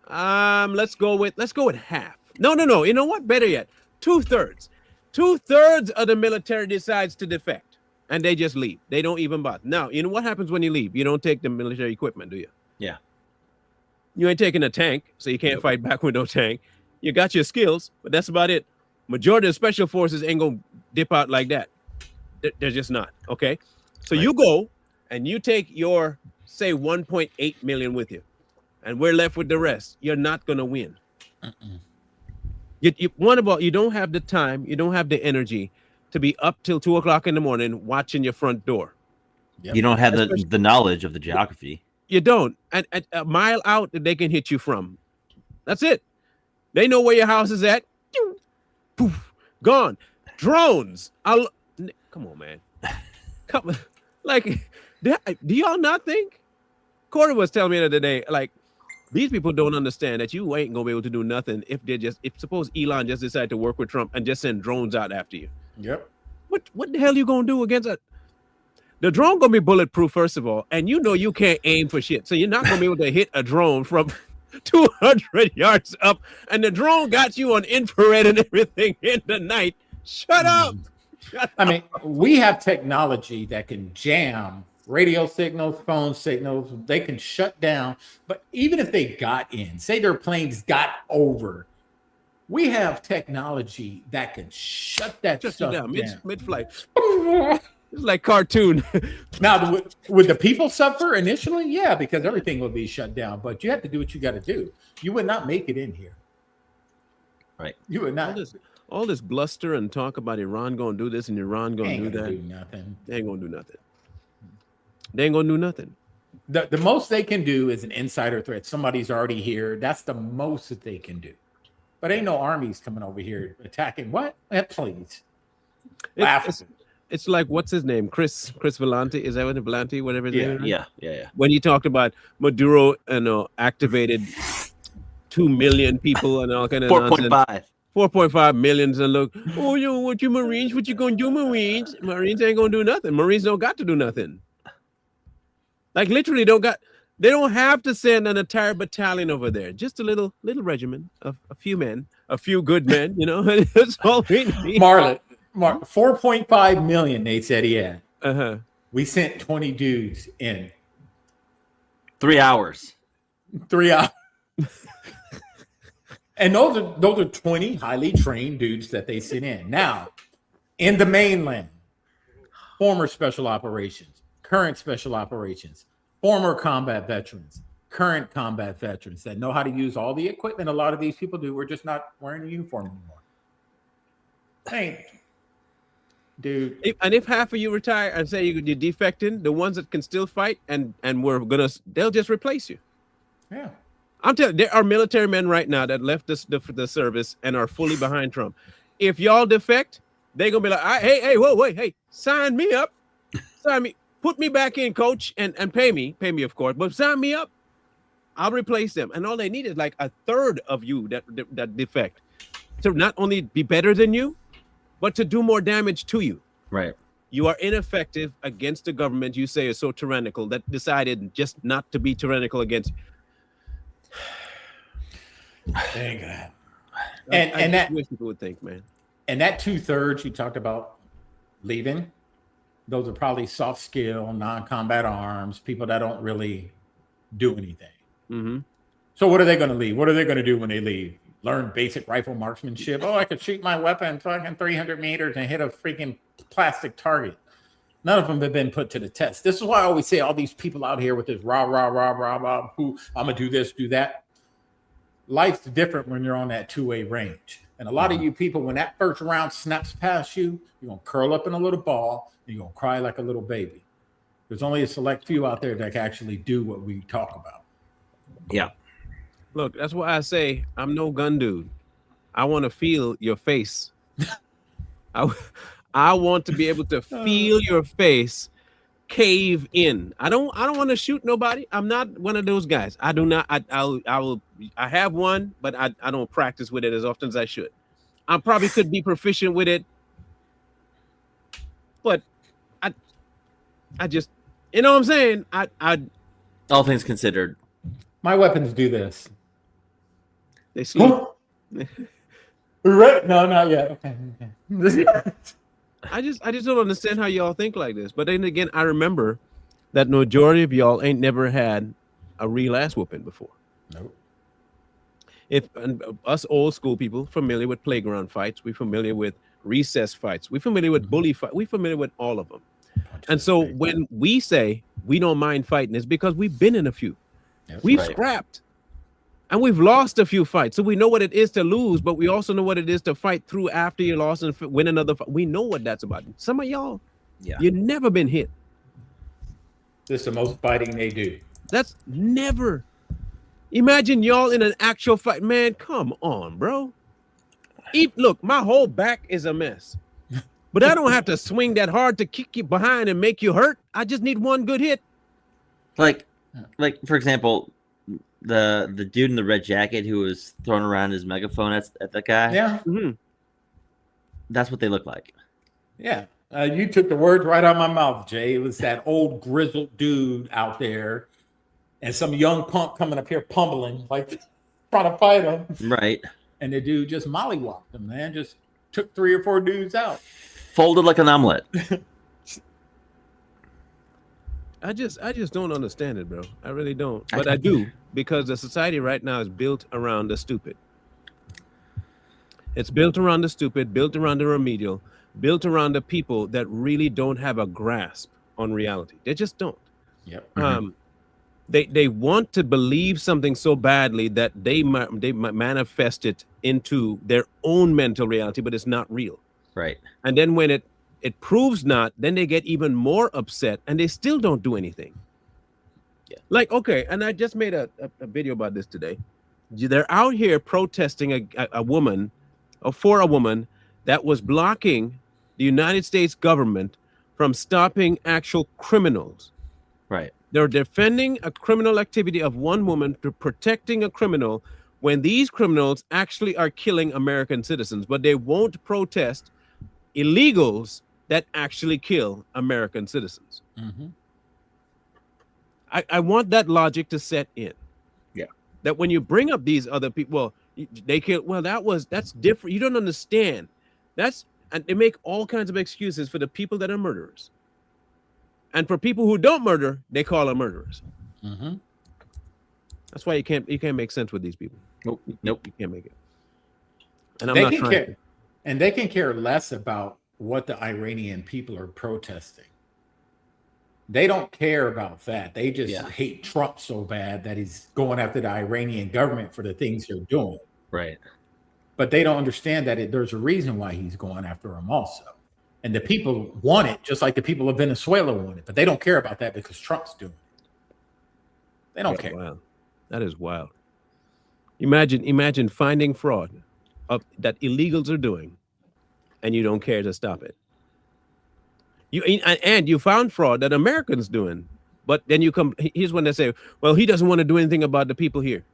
Speaker 1: let's go with half. No. You know what? Better yet, 2/3. 2/3 of the military decides to defect, and they just leave. They don't even bother. Now, you know what happens when you leave? You don't take the military equipment, do you?
Speaker 2: Yeah.
Speaker 1: You ain't taking a tank, so you can't fight back with no tank. You got your skills, but that's about it. Majority of special forces ain't gonna dip out like that. They're just not. Okay, so you go and you take your, say, 1.8 million with you, and we're left with the rest. You're not gonna win. You don't have the time, you don't have the energy to be up till 2 o'clock in the morning watching your front door.
Speaker 2: Yep. You don't have the knowledge of the geography.
Speaker 1: You don't. And a mile out that they can hit you from. That's it. They know where your house is at. Poof, gone. Drones. Come on, man. Come, like, do y'all not think? Corey was telling me the other day, like, these people don't understand that you ain't gonna be able to do nothing if suppose Elon just decided to work with Trump and just send drones out after you.
Speaker 3: Yep.
Speaker 1: What the hell you gonna do against it? The drone gonna be bulletproof, first of all, and you know you can't aim for shit, so you're not gonna be able to hit a drone from 200 yards up, and the drone got you on infrared and everything in the night. Shut up.
Speaker 3: I mean, we have technology that can jam radio signals, phone signals. They can shut down. But even if they got in, say their planes got over, we have technology that can shut that
Speaker 1: Shut
Speaker 3: stuff
Speaker 1: you down
Speaker 3: down.
Speaker 1: mid-flight. It's like cartoon.
Speaker 3: Now, would the people suffer initially? Yeah, because everything would be shut down. But you have to do what you got to do. You would not make it in here.
Speaker 2: Right.
Speaker 3: You would not.
Speaker 1: All this bluster and talk about Iran going to do this and Iran going to do that.
Speaker 3: Do nothing.
Speaker 1: They ain't going to do nothing. They ain't going to do nothing.
Speaker 3: The most they can do is an insider threat. Somebody's already here. That's the most that they can do. But ain't no armies coming over here attacking. What? Please.
Speaker 1: It's like, what's his name? Chris Vellante. Is that what Vellante? Whatever his name is?
Speaker 2: Yeah.
Speaker 1: When he talked about Maduro and activated 2 million people and all kind of
Speaker 2: 4.5.
Speaker 1: 4.5 millions, and look, oh, what you Marines? What you gonna do, Marines? Marines ain't gonna do nothing. Marines don't got to do nothing. Like literally, they don't have to send an entire battalion over there. Just a little regiment of a few men, a few good men. That's all we need.
Speaker 3: Marlon, 4.5 million. They said he had. We sent 20 dudes in
Speaker 2: 3 hours.
Speaker 3: 3 hours. And those are 20 highly trained dudes that they sent in. Now, in the mainland, former special operations, current special operations, former combat veterans, current combat veterans that know how to use all the equipment a lot of these people do. We're just not wearing a uniform anymore. Hey, dude.
Speaker 1: If half of you retire and say you're defecting, the ones that can still fight and they'll just replace you.
Speaker 3: Yeah.
Speaker 1: I'm telling you, there are military men right now that left the service and are fully behind Trump. If y'all defect, they're gonna be like, hey, sign me up, put me back in, coach, and pay me, of course, but sign me up. I'll replace them, and all they need is like a third of you that defect to not only be better than you, but to do more damage to you.
Speaker 2: Right.
Speaker 1: You are ineffective against the government you say is so tyrannical that decided just not to be tyrannical against.
Speaker 3: Dang that.
Speaker 1: And that wish people would think, man.
Speaker 3: And that 2/3 you talked about leaving, those are probably soft skill, non-combat arms, people that don't really do anything.
Speaker 1: Mm-hmm.
Speaker 3: So what are they going to leave? What are they going to do when they leave? Learn basic rifle marksmanship. Oh, I could shoot my weapon fucking 300 meters and hit a freaking plastic target. None of them have been put to the test. This is why I always say all these people out here with this rah, who I'm going to do this, do that. Life's different when you're on that two-way range. And a lot of you people, when that first round snaps past you, you're going to curl up in a little ball and you're going to cry like a little baby. There's only a select few out there that can actually do what we talk about.
Speaker 2: Yeah.
Speaker 1: Look, that's why I say I'm no gun dude. I want to feel your face. I want to be able to feel your face cave in. I don't want to shoot nobody. I'm not one of those guys. I do not. I have one, but I don't practice with it as often as I should. I probably could be proficient with it, but I just, you know what I'm saying? I
Speaker 2: all things considered,
Speaker 3: my weapons do this.
Speaker 1: They sleep.
Speaker 3: Right? No, not yet. Okay.
Speaker 1: I just don't understand how y'all think like this. But then again, I remember that majority of y'all ain't never had a real ass whooping before.
Speaker 3: Nope.
Speaker 1: Us old school people familiar with playground fights, we familiar with recess fights, we familiar with bully fight, we familiar with all of them. And so when we say we don't mind fighting, it's because we've been in a few. We've scrapped. And we've lost a few fights. So we know what it is to lose, but we also know what it is to fight through after you lost and win another fight. We know what that's about. Some of y'all, you've never been hit.
Speaker 3: This is the most fighting they do.
Speaker 1: That's never. Imagine y'all in an actual fight. Man, come on, bro. Look, my whole back is a mess. But I don't have to swing that hard to kick you behind and make you hurt. I just need one good hit.
Speaker 2: Like for example, the dude in the red jacket who was throwing around his megaphone at that guy.
Speaker 3: Yeah.
Speaker 1: Mm-hmm.
Speaker 2: That's what they look like.
Speaker 3: Yeah. You took the words right out of my mouth, Jay. It was that old grizzled dude out there and some young punk coming up here pummeling, like trying to fight him.
Speaker 2: Right.
Speaker 3: And the dude just mollywopped him, man. Just took 3 or 4 dudes out.
Speaker 2: Folded like an omelet.
Speaker 1: I just don't understand it, bro. I really don't. But I do, because the society right now is built around the stupid. It's built around the stupid, built around the remedial, built around the people that really don't have a grasp on reality. They just don't.
Speaker 3: Yep.
Speaker 1: They want to believe something so badly that they manifest it into their own mental reality, but it's not real.
Speaker 2: Right.
Speaker 1: And then when it proves not, then they get even more upset, and they still don't do anything.
Speaker 2: Yeah.
Speaker 1: Like, okay, and I just made a video about this today. They're out here protesting a woman, or for a woman that was blocking the United States government from stopping actual criminals.
Speaker 2: Right.
Speaker 1: They're defending a criminal activity of one woman to protecting a criminal when these criminals actually are killing American citizens, but they won't protest illegals that actually kill American citizens.
Speaker 3: Mm-hmm.
Speaker 1: I want that logic to set in.
Speaker 3: Yeah.
Speaker 1: That when you bring up these other people, well, they kill, well, that's different. You don't understand. And they make all kinds of excuses for the people that are murderers. And for people who don't murder, they call them murderers.
Speaker 3: Mm-hmm.
Speaker 1: That's why you can't make sense with these people.
Speaker 2: Nope.
Speaker 1: You can't make it. And I'm
Speaker 3: They
Speaker 1: not
Speaker 3: can
Speaker 1: trying
Speaker 3: care,
Speaker 1: to.
Speaker 3: and they can care less about what the Iranian people are protesting. They don't care about that. They just hate Trump so bad that he's going after the Iranian government for the things they're doing.
Speaker 2: Right.
Speaker 3: But they don't understand that there's a reason why he's going after them also. And the people want it, just like the people of Venezuela want it. But they don't care about that because Trump's doing it. They don't care.
Speaker 1: Wow. That is wild. Imagine finding fraud that illegals are doing, and you don't care to stop it. You found fraud that Americans doing, but then you come. Here's when they say, "Well, he doesn't want to do anything about the people here."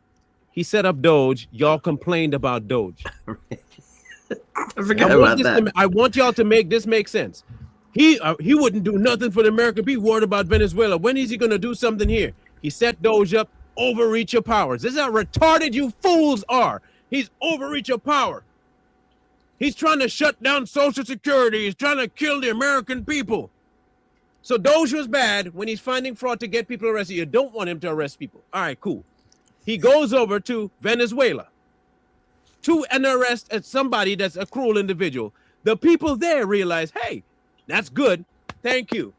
Speaker 1: He set up Doge. Y'all complained about Doge.
Speaker 2: I forgot about that.
Speaker 1: I want y'all to make this make sense. He wouldn't do nothing for the American people. Worried about Venezuela. When is he going to do something here? He set Doge up. Overreach of powers. This is how retarded you fools are. He's overreach of power. He's trying to shut down Social Security. He's trying to kill the American people. So Doge was bad when he's finding fraud to get people arrested. You don't want him to arrest people. All right, cool. He goes over to Venezuela to an arrest at somebody that's a cruel individual. The people there realize, hey, that's good. Thank you.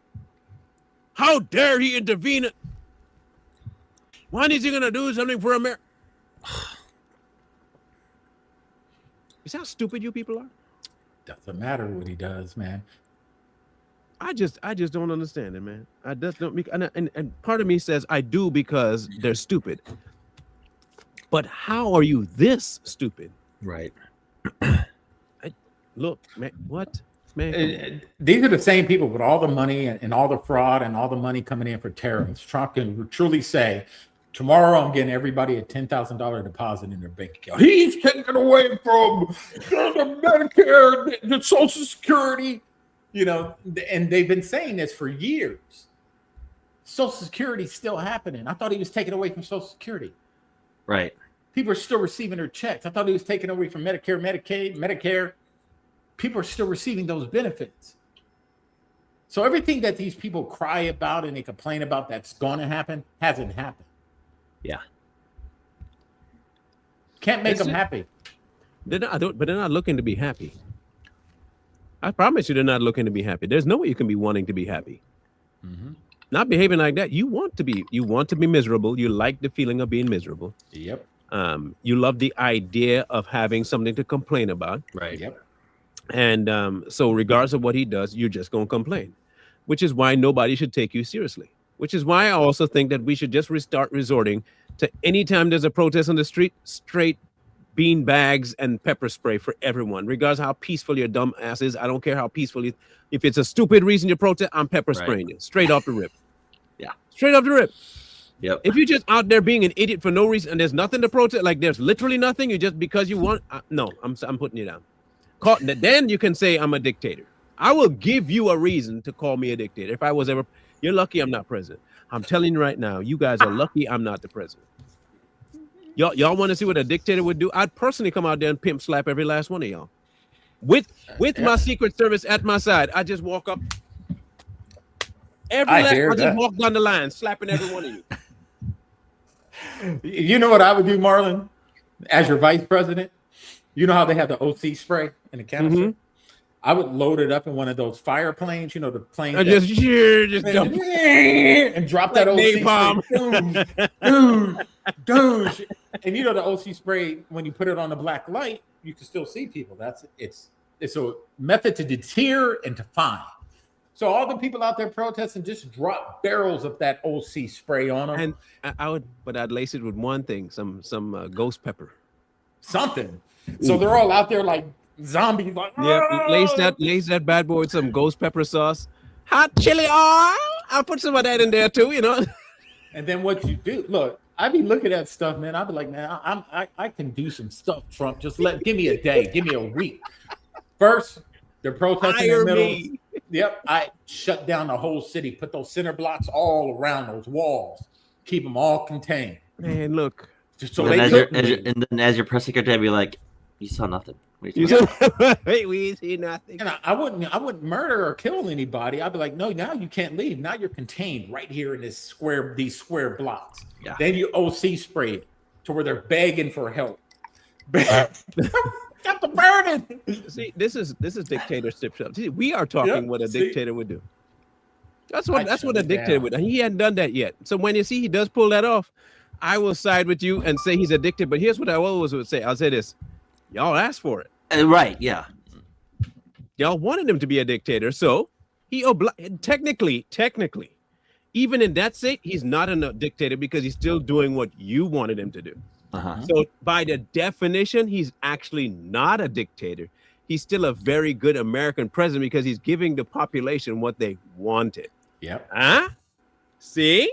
Speaker 1: How dare he intervene? When is he going to do something for America? Is that how stupid you people are?
Speaker 3: Doesn't matter what he does, man.
Speaker 1: I just don't understand it, man. I just don't. And part of me says I do because they're stupid. But how are you this stupid?
Speaker 2: Right.
Speaker 1: Look, man, what? Man,
Speaker 3: these are the same people with all the money and all the fraud and all the money coming in for tariffs. Trump can truly say, tomorrow I'm getting everybody a $10,000 deposit in their bank account. He's taking away from the Medicare, the Social Security, and they've been saying this for years. Social Security is still happening. I thought he was taking away from Social Security.
Speaker 2: Right.
Speaker 3: People are still receiving their checks. I thought he was taking away from Medicare, Medicaid, Medicare. People are still receiving those benefits. So everything that these people cry about and they complain about that's going to happen hasn't happened.
Speaker 2: Yeah.
Speaker 3: Can't make them happy.
Speaker 1: But they're not looking to be happy. I promise you, they're not looking to be happy. There's no way you can be wanting to be happy.
Speaker 3: Mm-hmm.
Speaker 1: Not behaving like that. You want to be miserable. You like the feeling of being miserable.
Speaker 3: Yep.
Speaker 1: You love the idea of having something to complain about.
Speaker 2: Right.
Speaker 3: Yep.
Speaker 1: And so regardless of what he does, you're just going to complain, which is why nobody should take you seriously, which is why I also think that we should just start resorting to anytime there's a protest on the street, straight bean bags and pepper spray for everyone, regardless of how peaceful your dumb ass is. I don't care how peaceful you, if it's a stupid reason you protest, I'm pepper spraying you straight off the rip.
Speaker 2: Yeah.
Speaker 1: Straight off the rip.
Speaker 2: Yep.
Speaker 1: If you're just out there being an idiot for no reason and there's nothing to protest, like there's literally nothing, you just because you want, no, I'm putting you down. Then you can say I'm a dictator. I will give you a reason to call me a dictator. If I was ever, you're lucky I'm not president. I'm telling you right now, you guys are lucky I'm not the president. Y'all want to see what a dictator would do? I'd personally come out there and pimp slap every last one of y'all. With my Secret Service at my side, I just walk up. I just walk down the line, slapping every one of you.
Speaker 3: You know what I would do, Marlon, as your vice president? You know how they have the OC spray in the canister? I would load it up in one of those fire planes, the planes.
Speaker 1: Just jump
Speaker 3: and drop that OC
Speaker 1: napalm.
Speaker 3: Spray. Dude. And the OC spray, when you put it on the black light, you can still see people. It's a method to deter and to find. So all the people out there protesting, just drop barrels of that OC spray on them.
Speaker 1: And I'd lace it with one thing, some ghost pepper.
Speaker 3: Something. So they're all out there like zombies. Like,
Speaker 1: lace that bad boy with some ghost pepper sauce. Hot chili oil. I'll put some of that in there too,
Speaker 3: And then what you do, look, I be looking at stuff, man. I be like, man, I can do some stuff, Trump. Just give me a day, give me a week. First, they're protesting in the middle. Yep, I shut down the whole city, put those center blocks all around those walls, keep them all contained.
Speaker 1: Man, look.
Speaker 2: So and then as your press secretary, I'd be like, you saw nothing.
Speaker 1: We see nothing.
Speaker 3: And I wouldn't murder or kill anybody. I'd be like, no, now you can't leave. Now you're contained right here in these square blocks.
Speaker 2: Yeah.
Speaker 3: Then you OC spray to where they're begging for help. Got the burning.
Speaker 1: See, this is dictatorship stuff. See, we are talking what a dictator would do. That's what a dictator would do. He hadn't done that yet. So when you see he does pull that off, I will side with you and say he's a dictator. But here's what I always would say. I'll say this. Y'all asked for it.
Speaker 2: Right, yeah.
Speaker 1: Y'all wanted him to be a dictator. So he technically, even in that state, he's not a dictator because he's still doing what you wanted him to do. So by the definition, he's actually not a dictator. He's still a very good American president because he's giving the population what they wanted.
Speaker 3: Yep.
Speaker 1: Huh? See?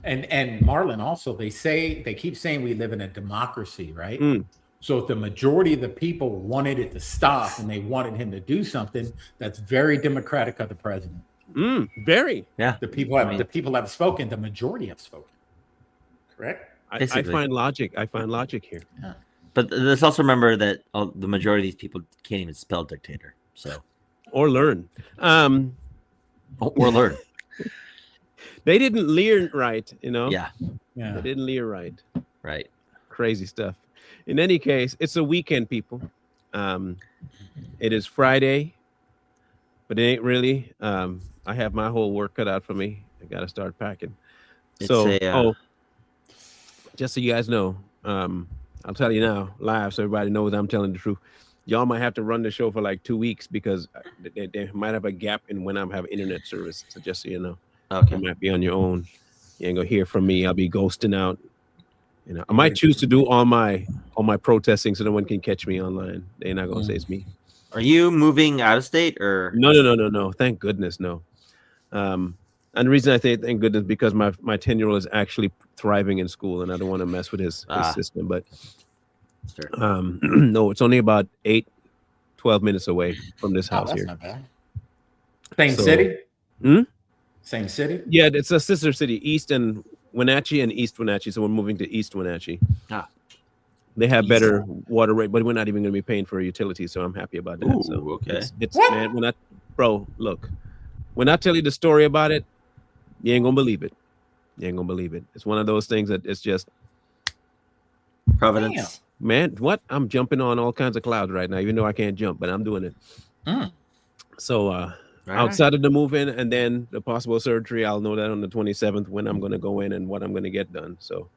Speaker 3: And Marlon, also, they keep saying we live in a democracy, right? So if the majority of the people wanted it to stop and they wanted him to do something, that's very democratic of the president.
Speaker 1: Very.
Speaker 2: Yeah.
Speaker 3: The people have spoken. The majority have spoken. Correct?
Speaker 1: I find logic here.
Speaker 2: Yeah. But let's also remember that the majority of these people can't even spell dictator. So,
Speaker 1: or learn.
Speaker 2: Or learn.
Speaker 1: They didn't learn right,
Speaker 2: Yeah.
Speaker 1: They didn't learn right.
Speaker 2: Right.
Speaker 1: Crazy stuff. In any case, it's a weekend, people. It is Friday, but it ain't really. I have my whole work cut out for me. I got to start packing. Just so you guys know, I'll tell you now, live, so everybody knows I'm telling the truth. Y'all might have to run the show for like 2 weeks because they might have a gap in when I'm having internet service. So just so you know, you might be on your own. You ain't gonna hear from me. I'll be ghosting out. I might choose to do all my protesting so no one can catch me online. They're not gonna say it's me.
Speaker 2: Are you moving out of state or?
Speaker 1: No. Thank goodness, no. And the reason I say thank goodness because my 10-year-old is actually thriving in school, and I don't want to mess with his system. But no, it's only about 12 minutes away from this house here.
Speaker 3: Not bad. Same city? Same city?
Speaker 1: Yeah, it's a sister city, East and Wenatchee and East Wenatchee. So we're moving to East Wenatchee. They have better water rate, but we're not even going to be paying for a utility, so I'm happy about that. So
Speaker 2: okay.
Speaker 1: It's man, look, when I tell you the story about it, you ain't gonna believe it. It's one of those things that it's just
Speaker 2: Providence.
Speaker 3: Damn.
Speaker 1: Man, what? I'm jumping on all kinds of clouds right now, even though I can't jump, but I'm doing it. So outside of the move-in and then the possible surgery, I'll know that on the 27th when I'm gonna go in and what I'm gonna get done. So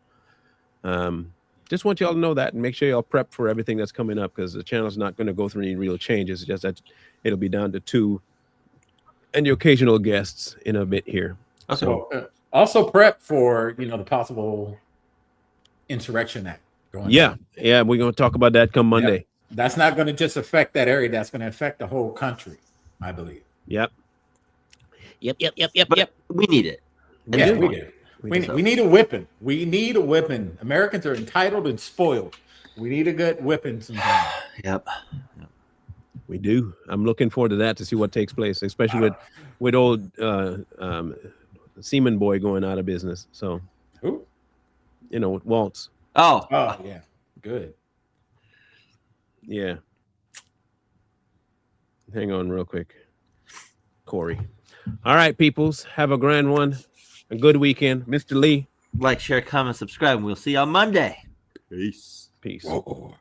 Speaker 1: just want y'all to know that and make sure y'all prep for everything that's coming up because the channel's not gonna go through any real changes. It's just that it'll be down to 2 and the occasional guests in a bit here.
Speaker 2: Okay.
Speaker 3: So also prep for the possible insurrection act going on.
Speaker 1: Yeah, we're gonna talk about that come Monday.
Speaker 3: Yep. That's not going to just affect that area. That's going to affect the whole country, I believe.
Speaker 1: Yep.
Speaker 2: But we need it.
Speaker 3: Yeah, we do. We need a whipping. We need a whipping. Americans are entitled and spoiled. We need a good whipping sometimes.
Speaker 2: Yep.
Speaker 1: We do. I'm looking forward to that to see what takes place, especially with old Seaman Boy going out of business. So,
Speaker 3: Who?
Speaker 1: Waltz.
Speaker 2: Oh,
Speaker 3: Yeah. Good.
Speaker 1: Yeah. Hang on real quick. Corey. All right, peoples. Have a grand one. A good weekend. Mr. Lee.
Speaker 2: like, share, comment, subscribe, and we'll see you on Monday. Peace.
Speaker 1: Peace.
Speaker 3: Oh.